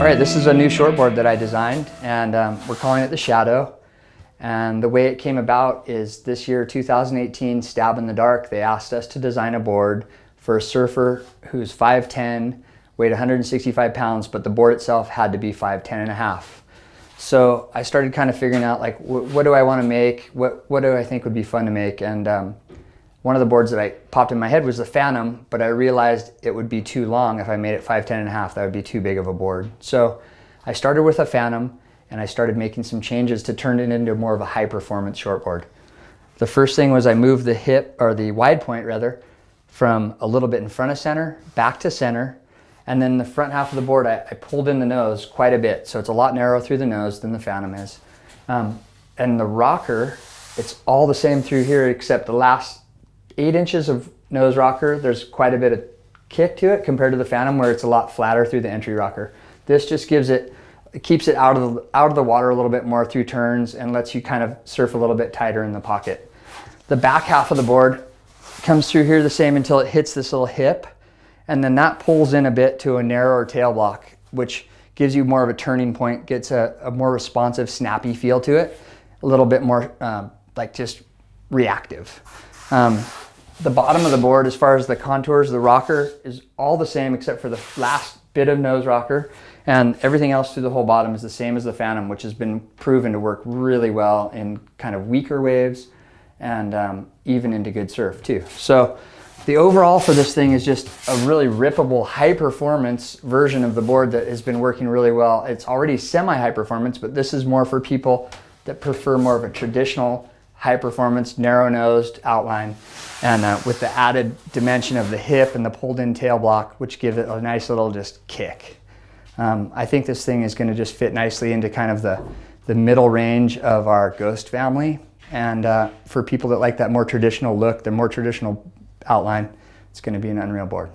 All right, this is a new shortboard that I designed, and we're calling it the Shadow. And the way it came about is this year, 2018, Stab in the Dark, they asked us to design a board for a surfer who's 5'10", weighed 165 pounds, but the board itself had to be 5'10 and a half. So I started kind of figuring out, like, what do I want to make? What do I think would be fun to make? And one of the boards that I popped in my head was the Phantom, but I realized it would be too long if I made it 5'10 and a half. That would be too big of a board. So I started with a Phantom, and I started making some changes to turn it into more of a high-performance shortboard. The first thing was I moved the hip, or the wide point rather, from a little bit in front of center, back to center, and then the front half of the board, I pulled in the nose quite a bit, so it's a lot narrower through the nose than the Phantom is. And the rocker, it's all the same through here, except the last 8 inches of nose rocker, there's quite a bit of kick to it compared to the Phantom, where it's a lot flatter through the entry rocker. This just gives it, keeps it out of the water a little bit more through turns and lets you kind of surf a little bit tighter in the pocket. The back half of the board comes through here the same until it hits this little hip, and then that pulls in a bit to a narrower tail block, which gives you more of a turning point, gets a more responsive, snappy feel to it, a little bit more like just reactive. The bottom of the board, as far as the contours, the rocker is all the same except for the last bit of nose rocker, and everything else through the whole bottom is the same as the Phantom, which has been proven to work really well in kind of weaker waves and even into good surf too. So the overall for this thing is just a really rippable, high performance version of the board that has been working really well. It's already semi-high performance, but this is more for people that prefer more of a traditional high performance, narrow nosed outline, and with the added dimension of the hip and the pulled in tail block, which give it a nice little just kick. I think this thing is going to just fit nicely into kind of the middle range of our Ghost family. And for people that like that more traditional look, the more traditional outline, it's going to be an unreal board.